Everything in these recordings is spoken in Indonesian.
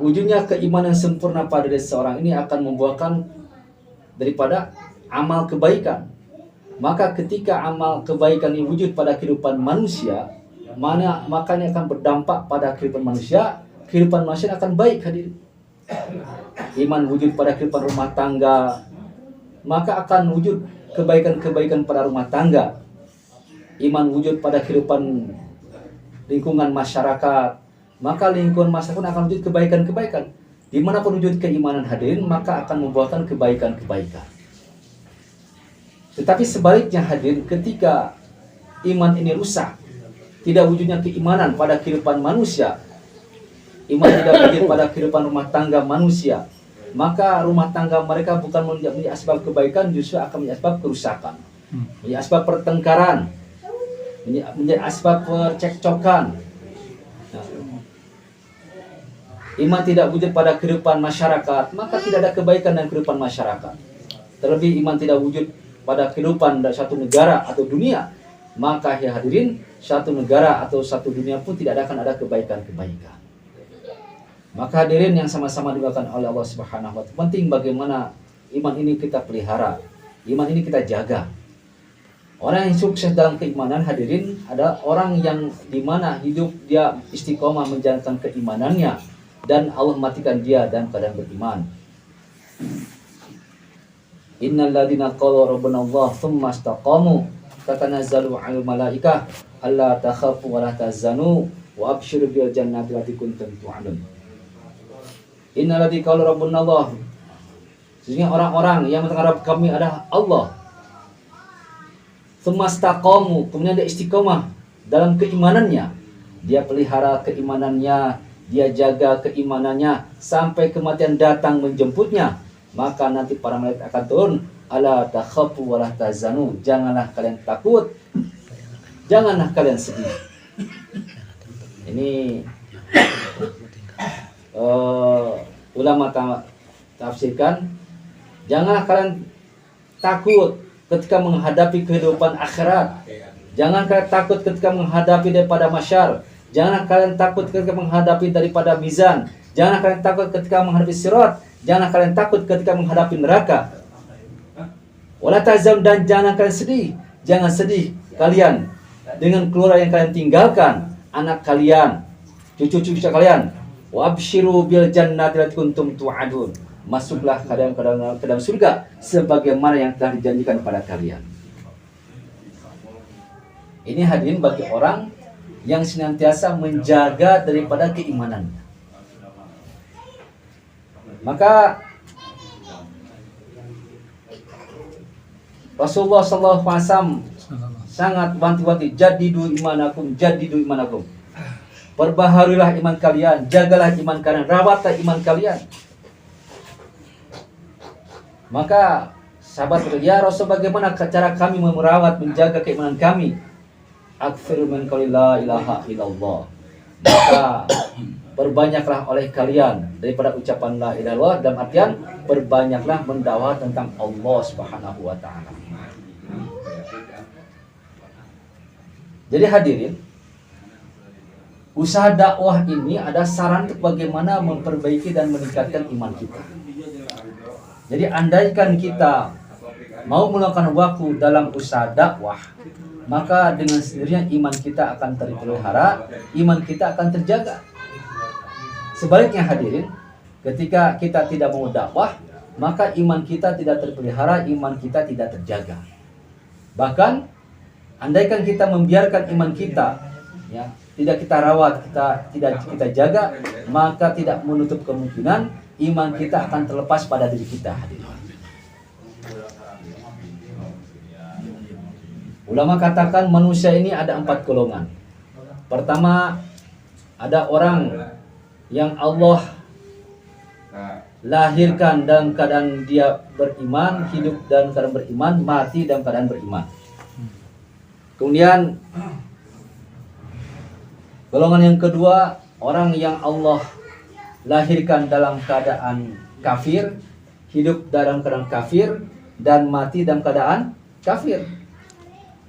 wujudnya keimanan sempurna pada diri seorang ini akan membuahkan daripada amal kebaikan. Maka ketika amal kebaikan ini wujud pada kehidupan manusia, makanya akan berdampak pada kehidupan manusia akan baik, hadirin. Iman wujud pada kehidupan rumah tangga, maka akan wujud kebaikan-kebaikan pada rumah tangga. Iman wujud pada kehidupan lingkungan masyarakat, maka lingkungan masyarakat akan wujud kebaikan-kebaikan. Dimanapun wujud keimanan, hadirin, maka akan membuahkan kebaikan-kebaikan. Tetapi sebaliknya, hadirin, ketika iman ini rusak, tidak wujudnya keimanan pada kehidupan manusia, iman tidak wujud pada kehidupan rumah tangga manusia, maka rumah tangga mereka bukan menjadi asbab kebaikan, justru akan menjadi asbab kerusakan, menjadi asbab pertengkaran, menjadi asbab percekcokan. Iman tidak wujud pada kehidupan masyarakat, maka tidak ada kebaikan dalam kehidupan masyarakat. Terlebih iman tidak wujud pada kehidupan satu negara atau dunia, maka ya hadirin, satu negara atau satu dunia pun tidak akan ada kebaikan-kebaikan. Maka hadirin yang sama-sama dimuliakan oleh Allah Subhanahu wa Ta'ala, penting bagaimana iman ini kita pelihara, iman ini kita jaga. Orang yang sukses dalam keimanan, hadirin, ada orang yang dimana hidup dia istiqomah menjalankan keimanannya, dan Allah matikan dia dalam keadaan beriman. Innal ladzina qalu rabbuna Allah tsumma istaqamu tatanazzalu 'alal malaikah alla takhafu wa la tahzanu wa abshiru bil jannati allati kuntum tu'adun. Innal ladzina qalu rabbuna Allah, sesungguhnya orang-orang yang mengatakan kami adalah Allah, tsumma istaqamu, kemudian dia istiqomah dalam keimanannya, dia pelihara keimanannya, dia jaga keimanannya sampai kematian datang menjemputnya, maka nanti para malaikat akan turun, ala takhafu wa la tahzanu, janganlah kalian takut, janganlah kalian sedih. Ini ulama tafsirkan, janganlah kalian takut ketika menghadapi kehidupan akhirat, jangan kalian takut ketika menghadapi daripada masyar, jangan kalian takut ketika menghadapi daripada mizan, jangan kalian takut ketika menghadapi sirat, jangan kalian takut ketika menghadapi neraka. Wala tahzan, dan jangan kalian sedih. Jangan sedih kalian dengan keluarga yang kalian tinggalkan, anak kalian, cucu-cucu kalian. Wa abshiru bil jannati allati kuntum tu'adun. Masuklah kalian ke dalam surga sebagaimana yang telah dijanjikan kepada kalian. Ini hadirin bagi orang yang senantiasa menjaga daripada keimanannya. Maka Rasulullah SAW sangat wanti-wanti, jadidu imanakum, perbaharuilah iman kalian, jagalah iman kalian, rawatlah iman kalian. Maka sahabat berkata, ya Rasul, bagaimana cara kami merawat, menjaga keimanan kami? Aktsiru min qouli la ilaha illallah. Maka perbanyaklah oleh kalian daripada ucapan la ilaha illallah, dalam artian perbanyaklah mendakwah tentang Allah Subhanahu wa Ta'ala. Jadi hadirin, usaha dakwah ini ada saran untuk bagaimana memperbaiki dan meningkatkan iman kita. Jadi andaikan kita mau meluangkan waktu dalam usaha dakwah, maka dengan sendirinya iman kita akan terpelihara, iman kita akan terjaga. Sebaliknya hadirin, ketika kita tidak mau dakwah, maka iman kita tidak terpelihara, iman kita tidak terjaga. Bahkan andaikan kita membiarkan iman kita, ya, tidak kita rawat, tidak kita jaga, maka tidak menutup kemungkinan iman kita akan terlepas pada diri kita, hadirin. Ulama katakan manusia ini ada 4 golongan. Pertama, ada orang yang Allah lahirkan dalam keadaan dia beriman, hidup dalam keadaan beriman, mati dalam keadaan beriman. Kemudian golongan yang kedua, orang yang Allah lahirkan dalam keadaan kafir, hidup dalam keadaan kafir, dan mati dalam keadaan kafir.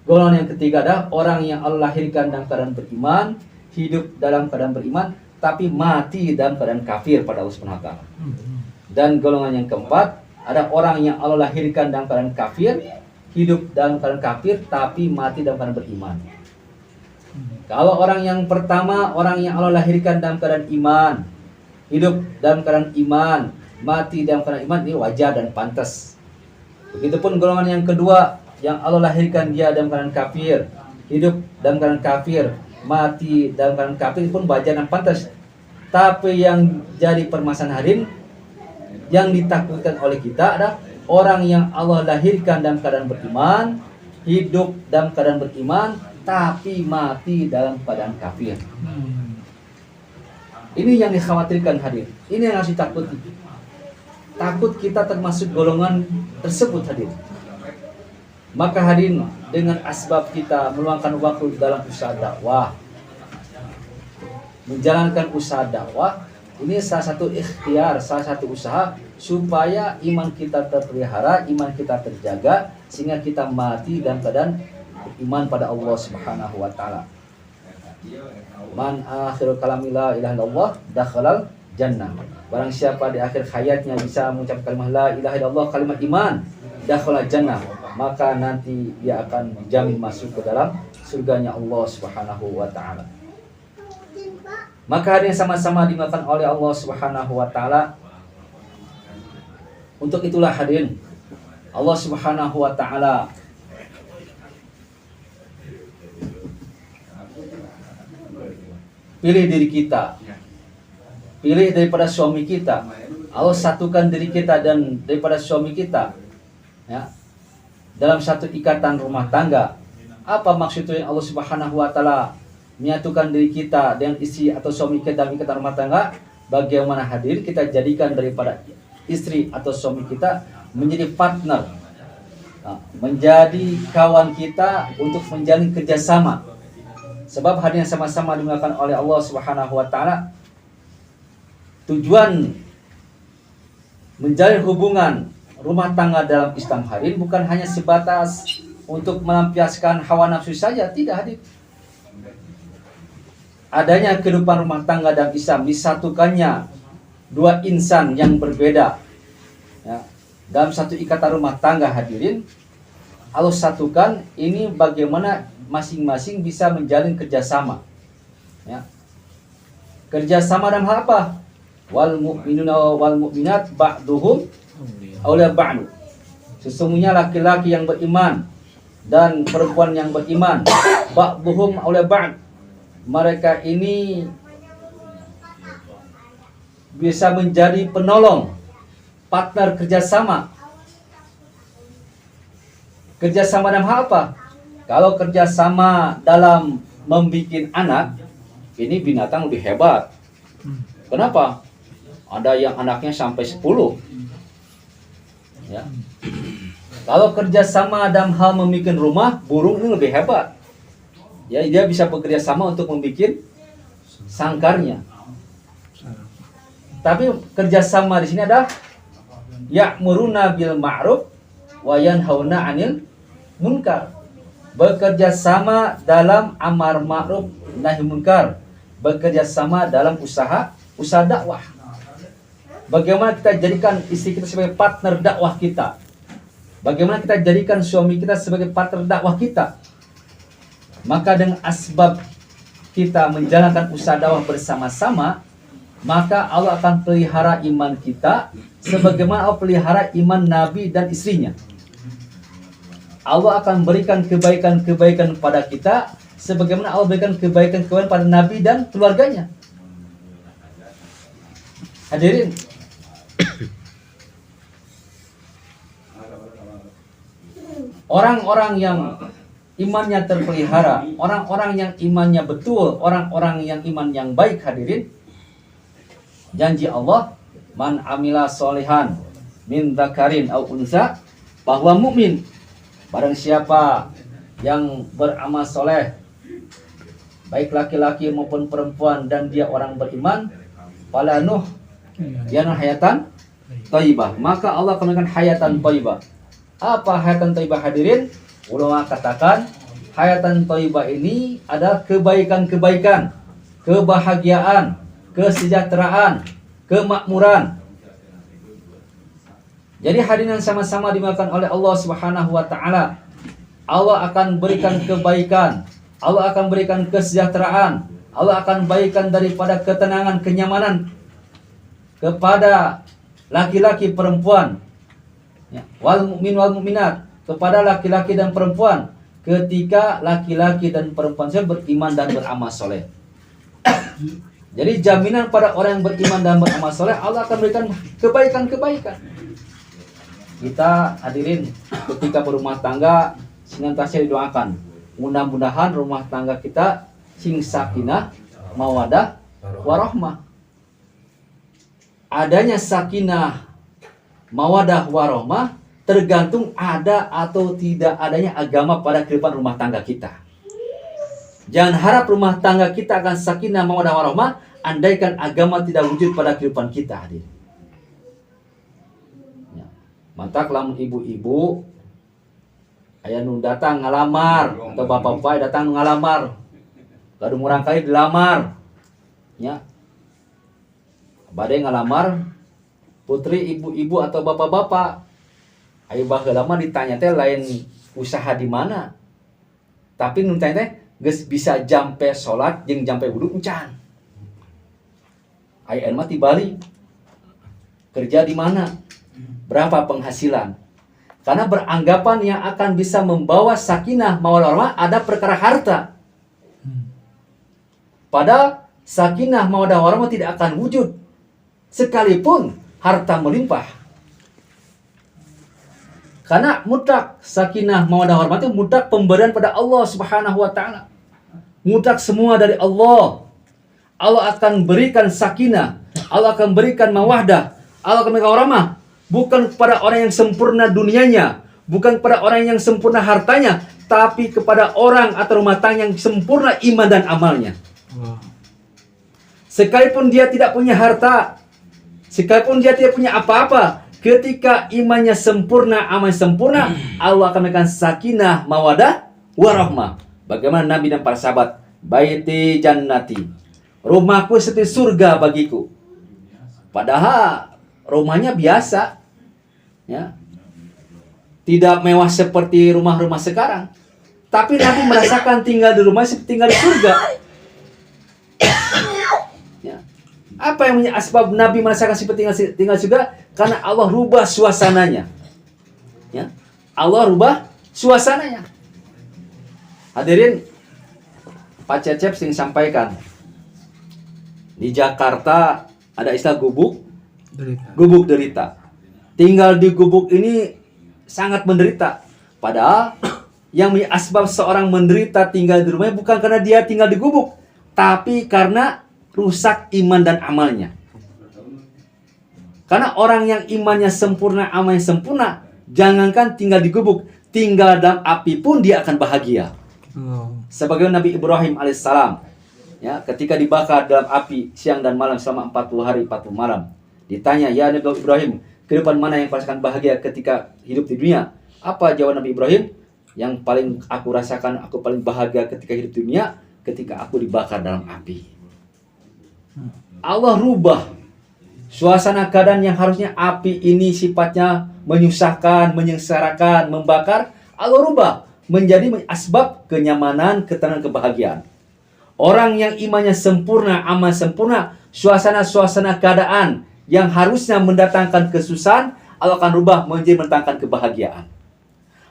Golongan yang ketiga adalah orang yang Allah lahirkan dalam keadaan beriman, hidup dalam keadaan beriman, tapi mati dalam keadaan kafir pada Allah Subhanahu wa taala. Dan golongan yang keempat, ada orang yang Allah lahirkan dalam keadaan kafir, hidup dalam keadaan kafir tapi mati dalam keadaan beriman. Kalau orang yang pertama, orang yang Allah lahirkan dalam keadaan iman, hidup dalam keadaan iman, mati dalam keadaan iman, ini wajar dan pantas. Begitupun golongan yang kedua, yang Allah lahirkan dia dalam keadaan kafir, hidup dalam keadaan kafir, mati dalam keadaan kafir, pun wajar dan pantas. Tapi yang jadi permasalahan hari ini, yang ditakutkan oleh kita adalah orang yang Allah lahirkan dalam keadaan beriman, hidup dalam keadaan beriman, tapi mati dalam keadaan kafir. Ini yang dikhawatirkan hadir. Ini yang harus ditakuti. Takut kita termasuk golongan tersebut hadir. Maka hadirin, dengan asbab kita meluangkan waktu dalam usaha dakwah, menjalankan usaha dakwah, ini salah satu ikhtiar, salah satu usaha supaya iman kita terpelihara, iman kita terjaga, sehingga kita mati dalam keadaan iman pada Allah Subhanahu wa taala. Man akhiru kalami la ilaha illallah dakhalal jannah. Barang siapa di akhir hayatnya bisa mengucapkan kalimat la ilaha illallah, kalimat iman, dakhalal jannah, maka nanti dia akan dijamin masuk ke dalam surganya Allah Subhanahu wa taala. Maka hadirin sama-sama dimakan oleh Allah Subhanahu wa taala. Untuk itulah hadirin, Allah Subhanahu wa taala pilih diri kita, pilih daripada suami kita. Allah satukan diri kita dan daripada suami kita, ya, dalam satu ikatan rumah tangga. Apa maksudnya Allah Subhanahu wa taala menyatukan diri kita dengan istri atau suami kita dalam ikatan rumah tangga? Bagaimana hadir kita jadikan daripada istri atau suami kita menjadi partner, menjadi kawan kita untuk menjalin kerjasama. Sebab hadirin sama-sama dimuliakan oleh Allah Subhanahu wa taala, tujuan menjalin hubungan rumah tangga dalam Islam hari ini bukan hanya sebatas untuk melampiaskan hawa nafsu saja, tidak hadir. Adanya kehidupan rumah tangga dalam Islam, disatukannya dua insan yang berbeda, ya, dalam satu ikatan rumah tangga hadirin. Allah satukan ini bagaimana masing-masing bisa menjalin kerjasama, ya. Kerjasama dalam hal apa? Wal mu'minuna wal mu'minat ba'duhum awliya ba'du. Sesungguhnya laki-laki yang beriman dan perempuan yang beriman, ba'duhum awliya ba'd, mereka ini bisa menjadi penolong, partner kerjasama. Kerjasama dalam hal apa? Kalau kerjasama dalam membuat anak, ini binatang lebih hebat. Kenapa? Ada yang anaknya sampai 10. Ya. Kalau kerjasama dalam hal membuat rumah, burung ini lebih hebat. Ya, dia bisa bekerja sama untuk membuat sangkarnya. Tapi kerjasama di sini ada ya'muruna bil ma'ruf wa yanhauna 'anil munkar. Bekerja sama dalam amar ma'ruf nahi munkar. Bekerja sama dalam usaha dakwah. Bagaimana kita jadikan istri kita sebagai partner dakwah kita? Bagaimana kita jadikan suami kita sebagai partner dakwah kita? Maka dengan asbab kita menjalankan usaha dakwah bersama-sama, maka Allah akan pelihara iman kita sebagaimana Allah pelihara iman Nabi dan istrinya. Allah akan berikan kebaikan-kebaikan pada kita sebagaimana Allah berikan kebaikan-kebaikan pada Nabi dan keluarganya. Hadirin, orang-orang yang imannya terpelihara, orang-orang yang imannya betul, orang-orang yang iman yang baik hadirin, janji Allah, man amila solihan min dzakarin au unsa bahwa mukmin. Barang siapa yang beramal soleh, baik laki-laki maupun perempuan, dan dia orang beriman, falanuh yana hayatan thayyibah, maka Allah akan memberikan hayatan thayyibah. Apa hayatan thayyibah hadirin? Ulama katakan hayatan thayyibah ini adalah kebaikan-kebaikan, kebahagiaan, kesejahteraan, kemakmuran. Jadi hadirin yang sama-sama dimakan oleh Allah Subhanahu wa taala, Allah akan berikan kebaikan, Allah akan berikan kesejahteraan, Allah akan berikan daripada ketenangan, kenyamanan kepada laki-laki perempuan. Ya, wal mukmin wal mukminat, kepada laki-laki dan perempuan ketika laki-laki dan perempuan beriman dan beramal soleh. Jadi jaminan pada orang yang beriman dan beramal soleh, Allah akan berikan kebaikan-kebaikan. Kita hadirin ketika berumah tangga senantiasa didoakan, mudah-mudahan rumah tangga kita sing sakinah, mawadah, warahmah. Adanya sakinah, mawadah, warahmah tergantung ada atau tidak adanya agama pada kehidupan rumah tangga kita. Jangan harap rumah tangga kita akan sakinah, mawadah, warahmah andaikan agama tidak wujud pada kehidupan kita, hadirin. Ya. Maka kalau ibu-ibu ayah nu datang ngalamar atau bapak-bapak datang ngalamar, kadung orang kali dilamar, ya, badai ngalamar putri ibu-ibu atau bapak-bapak, ayo baheula mah ditanya teh lain usaha di mana, tapi nu tanya teh geus bisa jampe salat jeung jampe wudu encan. Aya mah tibalik kerja di mana, berapa penghasilan. Karena beranggapan yang akan bisa membawa sakinah mawadah warahmah ada perkara harta. Padahal sakinah mawadah warahmah tidak akan wujud sekalipun harta melimpah. Karena mutlak sakinah mawadah warahmah itu mutlak pemberian pada Allah Subhanahu wa taala. Mutlak semua dari Allah. Allah akan berikan sakinah, Allah akan berikan mawadah, Allah akan berikan warahmah bukan kepada orang yang sempurna dunianya, bukan kepada orang yang sempurna hartanya, tapi kepada orang atau rumah tangga yang sempurna iman dan amalnya. Sekalipun dia tidak punya harta, sekalipun dia tidak punya apa-apa, ketika imannya sempurna, amalnya sempurna, Allah akan memberikan sakinah, mawadah, warahmah. Bagaimana Nabi dan para sahabat, baiti jannati, rumahku seperti surga bagiku. Padahal rumahnya biasa, ya, tidak mewah seperti rumah-rumah sekarang. Tapi Nabi merasakan tinggal di rumah seperti tinggal di surga. Ya. Apa yang menjadi asbab Nabi merasakan seperti tinggal di surga? Karena Allah rubah suasananya. Ya. Allah rubah suasananya. Hadirin, Pak Cecep sing sampaikan, di Jakarta ada istilah gubuk derita. Tinggal di gubuk ini sangat menderita. Padahal yang asbab seorang menderita tinggal di rumahnya bukan karena dia tinggal di gubuk, tapi karena rusak iman dan amalnya. Karena orang yang imannya sempurna, amalnya sempurna, jangankan tinggal di gubuk, tinggal dalam api pun dia akan bahagia. Sebagaimana Nabi Ibrahim alaihissalam, ya, ketika dibakar dalam api siang dan malam selama 40 hari 40 malam, ditanya, ya Nabi Ibrahim, kehidupan mana yang merasakan bahagia ketika hidup di dunia? Apa jawaban Nabi Ibrahim? Yang paling aku rasakan, aku paling bahagia ketika hidup di dunia, ketika aku dibakar dalam api. Allah rubah suasana keadaan yang harusnya api ini sifatnya menyusahkan, menyengsarakan, membakar, Allah rubah menjadi asbab kenyamanan, ketenangan, kebahagiaan. Orang yang imannya sempurna, amal sempurna, suasana-suasana keadaan yang harusnya mendatangkan kesusahan, Allah akan rubah menjadi mendatangkan kebahagiaan.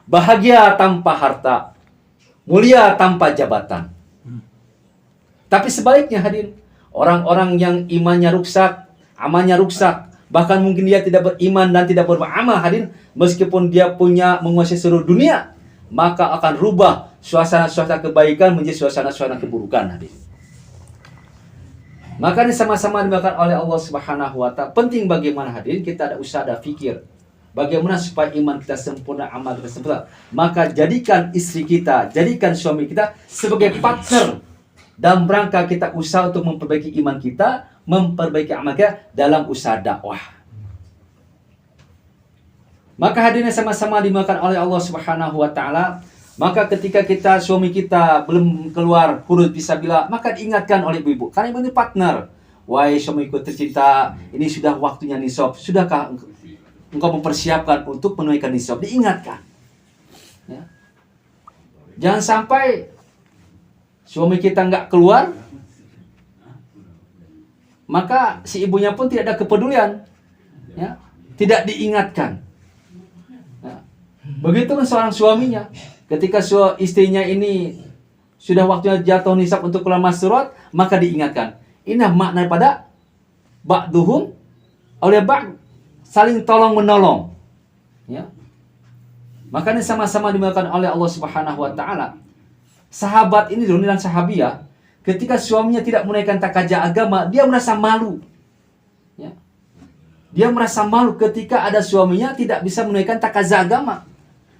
Bahagia tanpa harta, mulia tanpa jabatan. Tapi sebaliknya hadir, orang-orang yang imannya rusak, amalnya rusak, bahkan mungkin dia tidak beriman dan tidak beramal hadir, meskipun dia punya menguasai seluruh dunia, maka akan rubah suasana-suasana kebaikan menjadi suasana-suasana keburukan hadir. Makanya sama-sama dimakan oleh Allah Subhanahu wa taala. Penting bagaimana hadirin kita ada usaha, ada fikir. Bagaimana supaya iman kita sempurna, amal kita sempurna. Maka jadikan istri kita, jadikan suami kita sebagai partner dalam rangka kita usaha untuk memperbaiki iman kita, memperbaiki amal kita dalam usaha dakwah. Maka hadirin sama-sama dimakan oleh Allah Subhanahu wa taala. Maka ketika suami kita belum keluar huruf fisabilillah, maka diingatkan oleh ibu-ibu. Karena ibu ini partner wahai suamiku tercinta, ini sudah waktunya nisab. Sudahkah engkau mempersiapkan untuk menunaikan nisab? Diingatkan. Ya. Jangan sampai suami kita nggak keluar, maka si ibunya pun tidak ada kepedulian, ya, tidak diingatkan. Ya. Begitu kan seorang suaminya, ketika istrinya ini sudah waktunya jatuh nisab untuk keluar masrurat, maka diingatkan. Ini makna pada ba'duhum oleh ba'd, saling tolong menolong. Ya. Makanya sama-sama dimuliakan oleh Allah Subhanahu wa taala. Sahabat ini dan sahabiah, ketika suaminya tidak menunaikan takaja agama, dia merasa malu. Ya. Dia merasa malu ketika ada suaminya tidak bisa menunaikan takaza agama.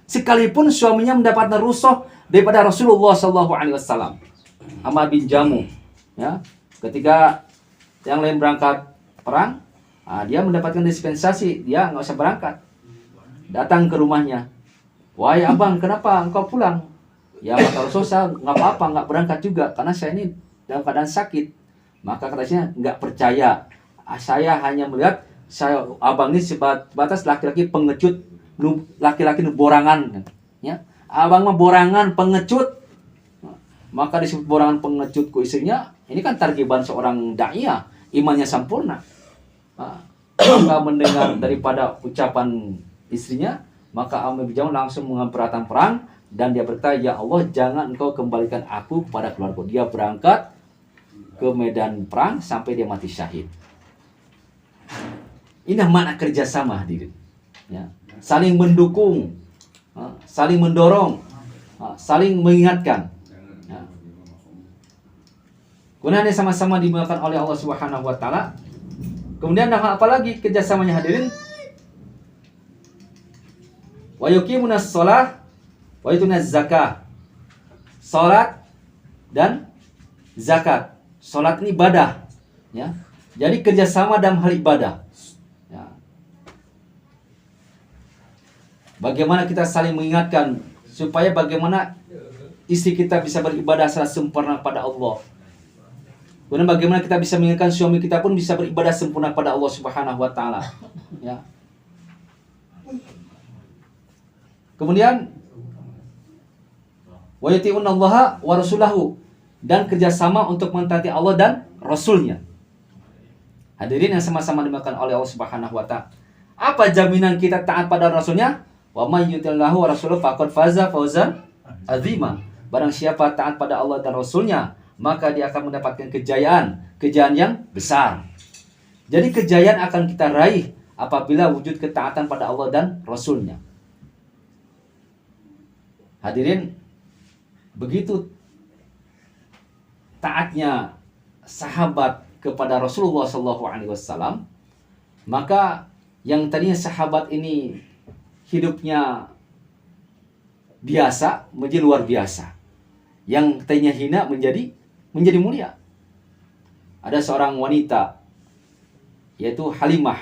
Sekalipun suaminya mendapatkan rusuh daripada Rasulullah SAW. Amr bin Jamuh. Ya. Ketika yang lain berangkat perang, dia mendapatkan dispensasi, dia nggak usah berangkat. Datang ke rumahnya, wahai abang, kenapa engkau pulang? Ya kata Rasul, saya nggak apa-apa, nggak berangkat juga, karena saya ini dalam keadaan sakit. Maka katanya nggak percaya, saya hanya melihat abang ini sebatas laki-laki pengecut, laki-laki borangan. Ya, abang mah borangan, pengecut. Maka disebut borangan pengecut ku istrinya. Ini kan targiban seorang da'iyah, imannya sempurna. Maka mendengar daripada ucapan istrinya, maka Amr bin Jamuh langsung mengambil peralatan perang dan dia berkata, ya Allah, jangan engkau kembalikan aku kepada keluarga. Dia berangkat ke medan perang sampai dia mati syahid. Ini makna kerjasama, hadirin. Ya. Saling mendukung, saling mendorong, saling mengingatkan. Ya. Kemudian dia sama-sama dimuliakan oleh Allah Subhanahu wa taala. Kemudian apa lagi kerjasamanya, hadirin? Wa yuqimunas shalah wa yutuna zakah. Salat dan zakat. Salat ini ibadah, ya. Jadi kerjasama dalam hal ibadah. Ya. Bagaimana kita saling mengingatkan supaya bagaimana istri kita bisa beribadah secara sempurna pada Allah. Kemudian bagaimana kita bisa mengingatkan suami kita pun bisa beribadah sempurna pada Allah Subhanahu wa taala. Ya. Kemudian wa yuti'unallaha wa rasulahu, dan kerjasama untuk mentaati Allah dan Rasulnya. Hadirin yang sama-sama dimakan oleh Allah Subhanahu wa taala. Apa jaminan kita taat pada Rasulnya? Wa may yuti'illahu wa rasulahu faqad faza fawzan azima. Barang siapa taat pada Allah dan Rasulnya, maka dia akan mendapatkan kejayaan yang besar. Jadi kejayaan akan kita raih apabila wujud ketaatan pada Allah dan Rasulnya. Hadirin, begitu taatnya sahabat kepada Rasulullah SAW, maka yang tadinya sahabat ini hidupnya biasa menjadi luar biasa, yang tadinya hina menjadi mulia. Ada seorang wanita, yaitu Halimah.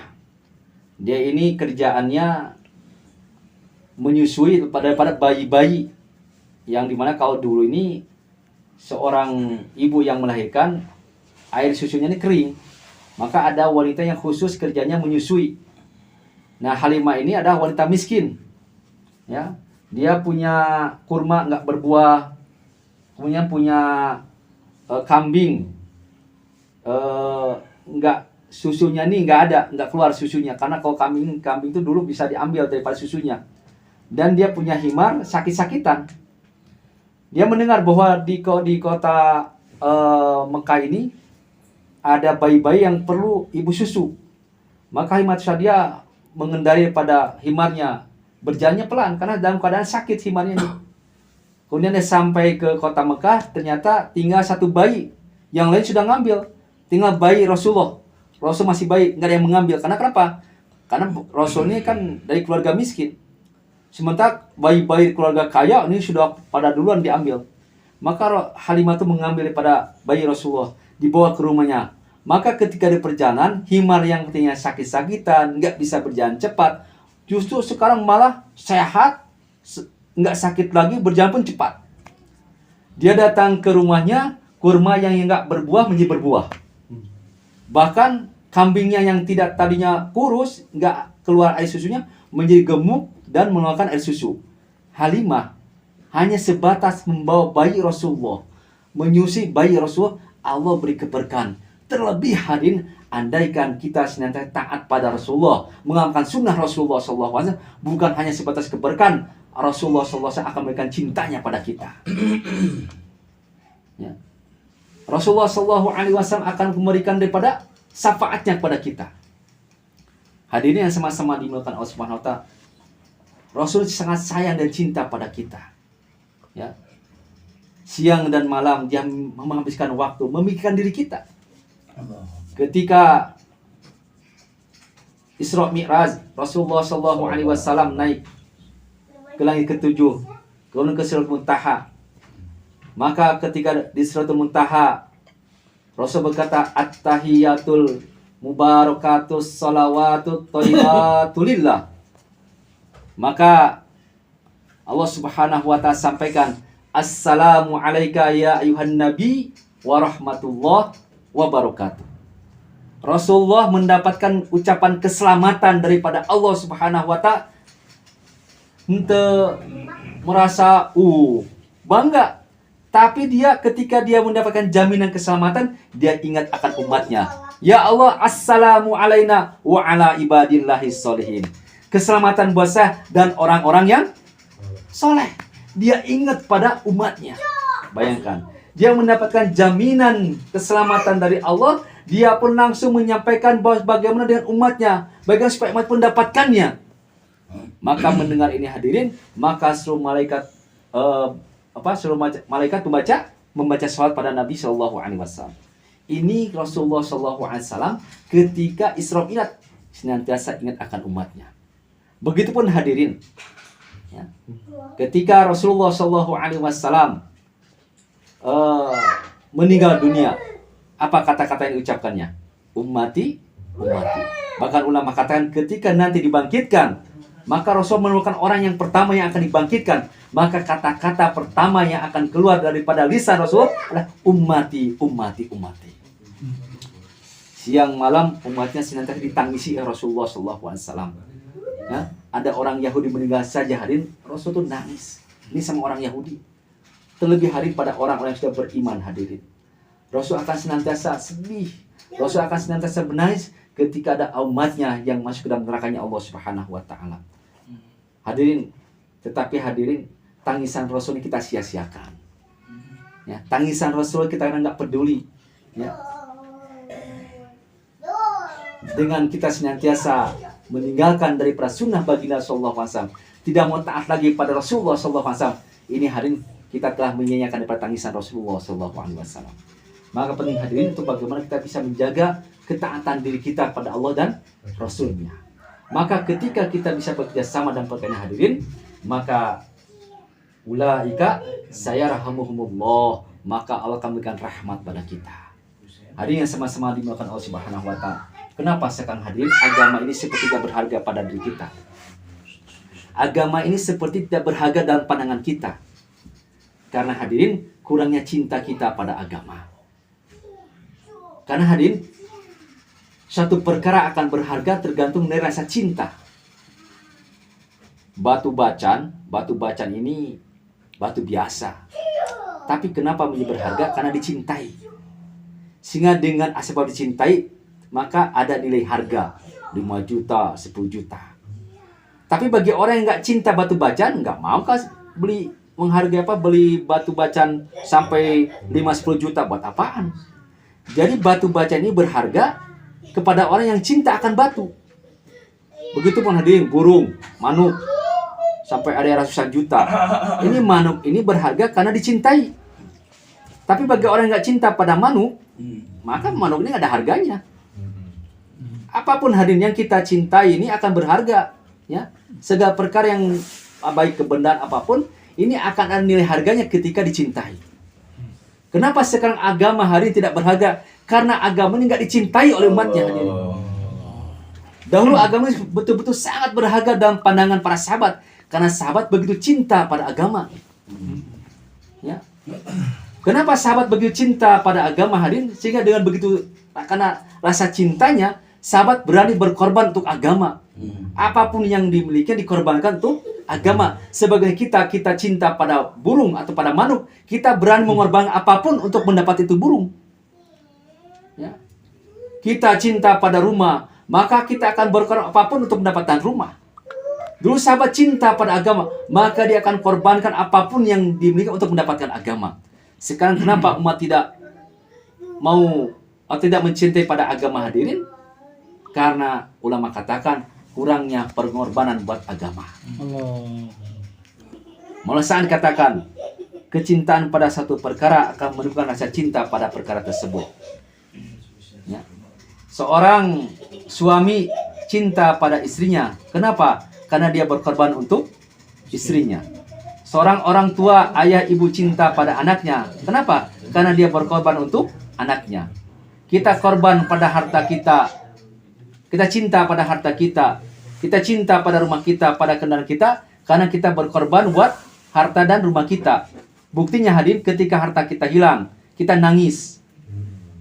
Dia ini kerjaannya menyusui pada bayi-bayi, yang dimana kalau dulu ini seorang ibu yang melahirkan, air susunya ini kering, maka ada wanita yang khusus kerjanya menyusui. Nah, Halimah ini adalah wanita miskin, ya. Dia punya kurma nggak berbuah, kemudian punya kambing, nggak, susunya nih nggak keluar susunya, karena kalau kambing itu dulu bisa diambil daripada susunya. Dan dia punya himar sakit-sakitan. Dia mendengar bahwa di kota Mekah ini ada bayi-bayi yang perlu ibu susu. Maka Himar Syadia mengendarai pada himarnya, berjalannya pelan karena dalam keadaan sakit himarnya ini. Kemudian dia sampai ke kota Mekah, ternyata tinggal satu bayi, yang lain sudah ngambil. Tinggal bayi Rasulullah. Rasul masih bayi, nggak ada yang mengambil. Karena kenapa? Karena Rasul ini kan dari keluarga miskin. Sementara bayi-bayi keluarga kaya ini sudah pada duluan diambil. Maka Halimah itu mengambil daripada bayi Rasulullah, dibawa ke rumahnya. Maka ketika di perjalanan, himar yang tadinya sakit-sakitan, nggak bisa berjalan cepat, justru sekarang malah sehat, nggak sakit lagi, berjalan pun cepat. Dia datang ke rumahnya, kurma yang nggak berbuah menjadi berbuah. Bahkan kambingnya yang tidak tadinya kurus, nggak keluar air susunya, menjadi gemuk dan mengeluarkan air susu. Halimah hanya sebatas membawa bayi Rasulullah, menyusui bayi Rasulullah, Allah beri keberkahan. Terlebih hadirin, andaikan kita senantiasa taat pada Rasulullah, mengamalkan sunnah Rasulullah SAW, bukan hanya sebatas keberkahan, Rasulullah SAW akan memberikan cintanya pada kita. Ya. Rasulullah SAW akan memberikan daripada syafaatnya kepada kita. Hadirin yang sama-sama dimuliakan Allah Subhanahu wa taala, Rasul sangat sayang dan cinta pada kita. Ya. Siang dan malam dia menghabiskan waktu memikirkan diri kita. Ketika Isra Mi'raj, Rasulullah SAW naik ke langit ketujuh, kemudian ke Sidratul Muntaha. Maka ketika di Sidratul Muntaha, Rasul berkata, At-tahiyatul mubarakatus salawatut thayyibatulillah. Maka Allah Subhanahu wa taala sampaikan, Assalamu alayka ya ayuhan nabi wa rahmatullah wa barakatuh. Rasulullah mendapatkan ucapan keselamatan daripada Allah Subhanahu wa taala. Untuk merasa bangga, tapi dia ketika dia mendapatkan jaminan keselamatan, dia ingat akan umatnya. Ya Allah, assalamu alaina wa ala ibadillahi sholihin. Keselamatan buat saya dan orang-orang yang soleh. Dia ingat pada umatnya. Bayangkan, dia mendapatkan jaminan keselamatan dari Allah, dia pun langsung menyampaikan bahwa bagaimana dengan umatnya, bagaimana supaya umat pun mendapatkannya. Maka mendengar ini hadirin, maka seluruh malaikat membaca salawat pada Nabi Shallallahu Alaihi Wasallam. Ini Rasulullah Shallallahu Alaihi Wasallam ketika Isra Mi'raj senantiasa ingat akan umatnya. Begitupun hadirin, ya, ketika Rasulullah Shallallahu Alaihi Wasallam meninggal dunia, apa kata-kata yang diucapkannya? Ummati, ummati. Bahkan ulama katakan ketika nanti dibangkitkan, maka Rasul menemukan orang yang pertama yang akan dibangkitkan. Maka kata-kata pertama yang akan keluar daripada lisan Rasul adalah ummati, ummati, ummati. Siang malam umatnya senantiasa ditangisi oleh Rasulullah SAW. Ya, ada orang Yahudi meninggal saja hadirin, Rasul itu nangis. Ini sama orang Yahudi. Terlebih hari pada orang-orang yang sudah beriman hadirin. Rasul akan senantiasa sedih. Rasul akan senantiasa menangis ketika ada umatnya yang masuk ke dalam nerakanya Allah Subhanahu wa taala. Hadirin, tetapi hadirin, tangisan Rasul ini kita sia-siakan. Ya, tangisan Rasul kita nggak peduli. Ya. Dengan kita senantiasa meninggalkan daripada sunnah baginda sallallahu alaihi wasallam, tidak mau taat lagi pada Rasulullah sallallahu alaihi wasallam, ini hadirin kita telah menyanyiakan daripada tangisan Rasulullah sallallahu alaihi wasallam. Maka penting hadirin untuk bagaimana kita bisa menjaga ketaatan diri kita pada Allah dan Rasulnya. Maka ketika kita bisa bekerja sama dan perkara hadirin, maka ulaika sayarhamuhumullah, maka Allah akan memberikan rahmat pada kita. Hadirin yang sama-sama dimuliakan Allah Subhanahu wa taala. Kenapa sekarang hadirin agama ini seperti tidak berharga pada diri kita? Agama ini seperti tidak berharga dalam pandangan kita. Karena hadirin kurangnya cinta kita pada agama. Karena hadirin, satu perkara akan berharga tergantung dari rasa cinta. Batu bacan ini batu biasa. Tapi kenapa menjadi berharga? Karena dicintai. Sehingga dengan sebab dicintai, maka ada nilai harga 5 juta, 10 juta. Tapi bagi orang yang nggak cinta batu bacan, nggak mau beli batu bacan sampai 5-10 juta buat apaan? Jadi batu bacan ini berharga kepada orang yang cinta akan batu. Begitu pun hadirin burung, manuk, sampai ada ratusan juta. Ini manuk ini berharga karena dicintai. Tapi bagi orang yang nggak cinta pada manuk, maka manuk ini nggak ada harganya. Apapun hadirin yang kita cintai ini akan berharga, ya. Segala perkara yang baik kebenaran apapun, ini akan ada nilai harganya ketika dicintai. Kenapa sekarang agama hari ini tidak berharga? Karena agama ini nggak dicintai oleh umatnya. Dahulu agama ini betul-betul sangat berharga dalam pandangan para sahabat, karena sahabat begitu cinta pada agama. Ya. Kenapa sahabat begitu cinta pada agama hadirin? Sehingga dengan begitu karena rasa cintanya, sahabat berani berkorban untuk agama. Apapun yang dimiliki dikorbankan untuk agama. Sebagai kita cinta pada burung atau pada manuk, kita berani mengorbankan apapun untuk mendapat itu burung. Ya. Kita cinta pada rumah, maka kita akan berkorban apapun untuk mendapatkan rumah. Dulu sahabat cinta pada agama, maka dia akan korbankan apapun yang dimiliki untuk mendapatkan agama. Sekarang kenapa umat tidak mau atau tidak mencintai pada agama, hadirin? Karena ulama katakan kurangnya pengorbanan buat agama. Malah saya katakan kecintaan pada satu perkara akan menunjukkan rasa cinta pada perkara tersebut. Ya. Seorang suami cinta pada istrinya. Kenapa? Karena dia berkorban untuk istrinya. Seorang orang tua, ayah, ibu cinta pada anaknya. Kenapa? Karena dia berkorban untuk anaknya. Kita korban pada harta kita. Kita cinta pada harta kita. Kita cinta pada rumah kita, pada kendaraan kita, karena kita berkorban buat harta dan rumah kita. Buktinya hadirin, ketika harta kita hilang, kita nangis.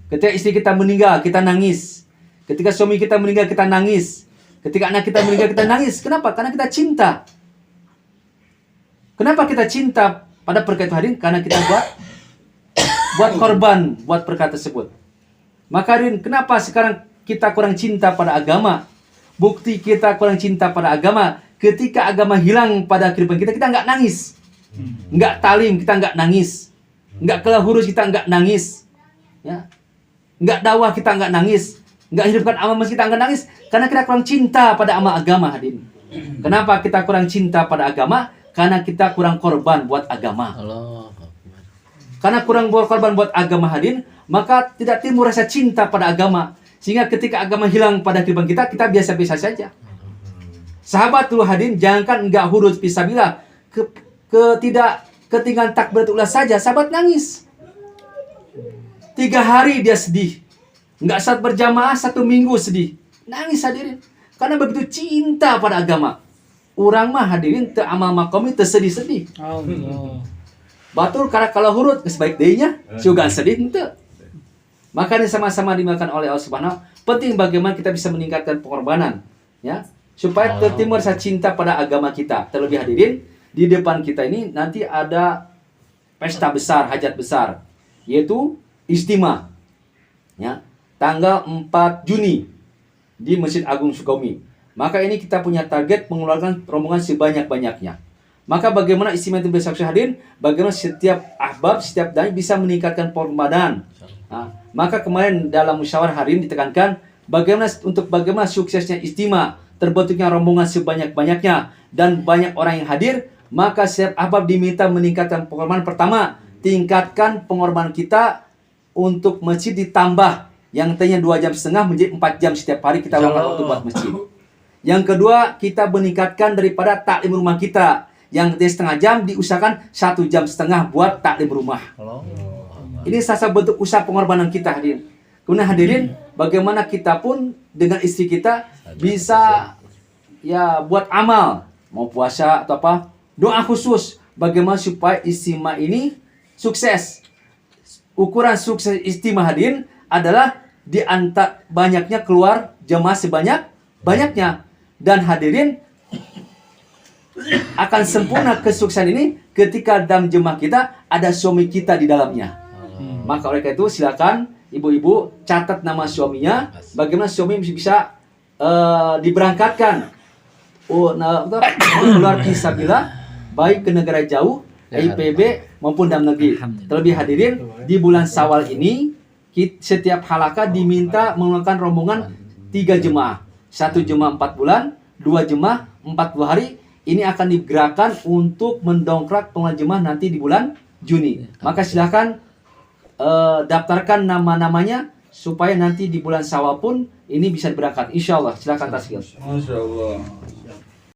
Ketika istri kita meninggal, kita nangis. Ketika suami kita meninggal, kita nangis. Ketika anak kita meninggal, kita nangis. Kenapa? Karena kita cinta. Kenapa kita cinta pada perkara itu, hadirin? Karena kita buat korban buat perkara tersebut. Maka hadirin, kenapa sekarang kita kurang cinta pada agama? Bukti kita kurang cinta pada agama, ketika agama hilang pada kehidupan kita, kita nggak nangis. Nggak talim, kita nggak nangis. Nggak kelahurus, kita nggak nangis. Ya. Nggak dakwah, kita nggak nangis. Nggak hidupkan amal masjid, kita nggak nangis. Karena kita kurang cinta pada amal agama, hadirin. Kenapa kita kurang cinta pada agama? Karena kita kurang korban buat agama. Karena kurang berkorban buat agama, hadirin, maka tidak timbul rasa cinta pada agama. Sehingga ketika agama hilang pada kehidupan kita, kita biasa-biasa saja. Sahabat dulu, hadirin, jangankan enggak huruf fisabilillah, ketinggalan takbiratul ula saja, sahabat nangis. 3 hari dia sedih. Enggak saat berjamaah 1 minggu sedih. Nangis, hadirin. Karena begitu cinta pada agama. Orang mah, hadirin, amal makomi tersedih-sedih. Batul, karena kalau huruf sebaik dayanya, juga sedih ente. Maka ini sama-sama dimakan oleh Allah Subhanahu. Penting bagaimana kita bisa meningkatkan pengorbanan, ya, supaya tertimbul rasa cinta pada agama kita. Terlebih hadirin, di depan kita ini nanti ada pesta besar, hajat besar, yaitu Istimewa, ya, tanggal 4 Juni di Masjid Agung Sukabumi. Maka ini kita punya target mengeluarkan rombongan sebanyak-banyaknya. Maka bagaimana istimewa itu bisa hadirin? Bagaimana setiap ahbab, setiap dai bisa meningkatkan pengorbanan. Nah, maka kemarin dalam musyawarah hari ini ditekankan bagaimana suksesnya istimewa, terbentuknya rombongan sebanyak-banyaknya dan banyak orang yang hadir. Maka setiap ahbab diminta meningkatkan pengorbanan. Pertama, tingkatkan pengorbanan kita untuk masjid, ditambah yang tadinya 2,5 jam menjadi 4 jam setiap hari kita luangkan waktu buat masjid. Yang kedua, kita meningkatkan daripada taklim rumah kita. Yang tadi 1,5 jam diusahakan 1,5 jam buat taklim rumah. Ini salah satu bentuk usaha pengorbanan kita, hadirin. Kemudian hadirin, bagaimana kita pun dengan istri kita bisa ya buat amal, mau puasa atau apa, doa khusus bagaimana supaya istimewa ini sukses. Ukuran sukses istimewa, hadirin, adalah di antara banyaknya keluar jemaah sebanyak-banyaknya. Dan hadirin, akan sempurna kesuksesan ini ketika dalam jemaah kita ada suami kita di dalamnya. Maka oleh karena itu silakan ibu-ibu catat nama suaminya, bagaimana suami bisa diberangkatkan keluar fisabilillah baik ke negara jauh, IPB maupun dalam negeri. Terlebih hadirin, di bulan Syawal ini setiap halakah diminta mengeluarkan rombongan 3 jemaah. 1 jemaah 4 bulan, 2 jemaah 40 hari. Ini akan digerakkan untuk mendongkrak pengeluaran jemaah nanti di bulan Juni. Maka silakan daftarkan nama-namanya supaya nanti di bulan Syawal pun ini bisa berangkat. Insya Allah. Silakan tasgil. Masya Allah.